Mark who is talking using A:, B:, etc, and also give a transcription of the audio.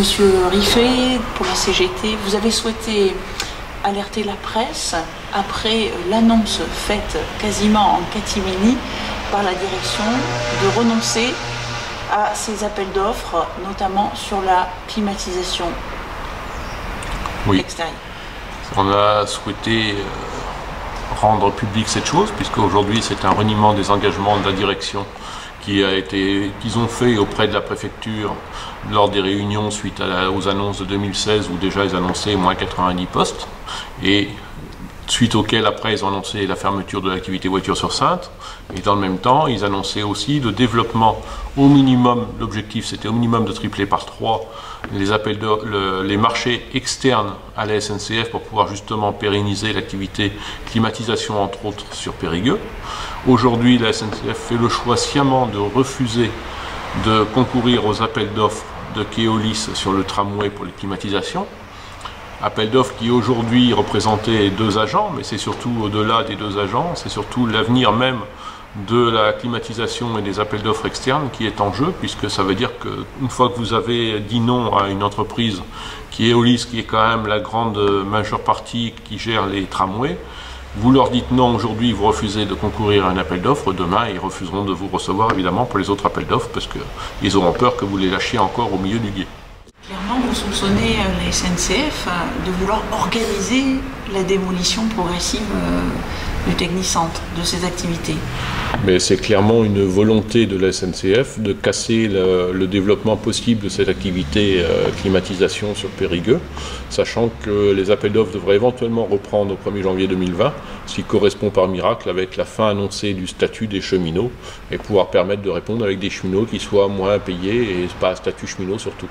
A: Monsieur Riffet, pour la CGT, vous avez souhaité alerter la presse après l'annonce faite quasiment en catimini par la direction de renoncer à ces appels d'offres, notamment sur la climatisation extérieure.
B: On a souhaité rendre public cette chose, puisque aujourd'hui c'est un reniement des engagements de la direction qu'ils ont fait auprès de la préfecture lors des réunions suite aux annonces de 2016 où déjà ils annonçaient moins 90 postes, et suite auquel après ils ont annoncé la fermeture de l'activité voiture sur Saintes, et dans le même temps ils annonçaient aussi le développement au minimum, l'objectif c'était au minimum de tripler par 3 les marchés externes à la SNCF pour pouvoir justement pérenniser l'activité climatisation entre autres sur Périgueux. Aujourd'hui la SNCF fait le choix sciemment de refuser de concourir aux appels d'offres de Keolis sur le tramway pour les climatisations. Appel d'offres qui aujourd'hui représentait 2 agents, mais c'est surtout au-delà des 2 agents, c'est surtout l'avenir même de la climatisation et des appels d'offres externes qui est en jeu, puisque ça veut dire qu'une fois que vous avez dit non à une entreprise qui est Keolis, qui est quand même la grande majeure partie qui gère les tramways, vous leur dites non aujourd'hui, vous refusez de concourir à un appel d'offres, demain ils refuseront de vous recevoir évidemment pour les autres appels d'offres parce qu'ils auront peur que vous les lâchiez encore au milieu du gué.
A: Clairement, vous soupçonnez la SNCF de vouloir organiser la démolition progressive du Technicentre, de ses activités.
B: Mais c'est clairement une volonté de la SNCF de casser le développement possible de cette activité climatisation sur Périgueux, sachant que les appels d'offres devraient éventuellement reprendre au 1er janvier 2020, ce qui correspond par miracle avec la fin annoncée du statut des cheminots, et pouvoir permettre de répondre avec des cheminots qui soient moins payés et pas à statut cheminot surtout.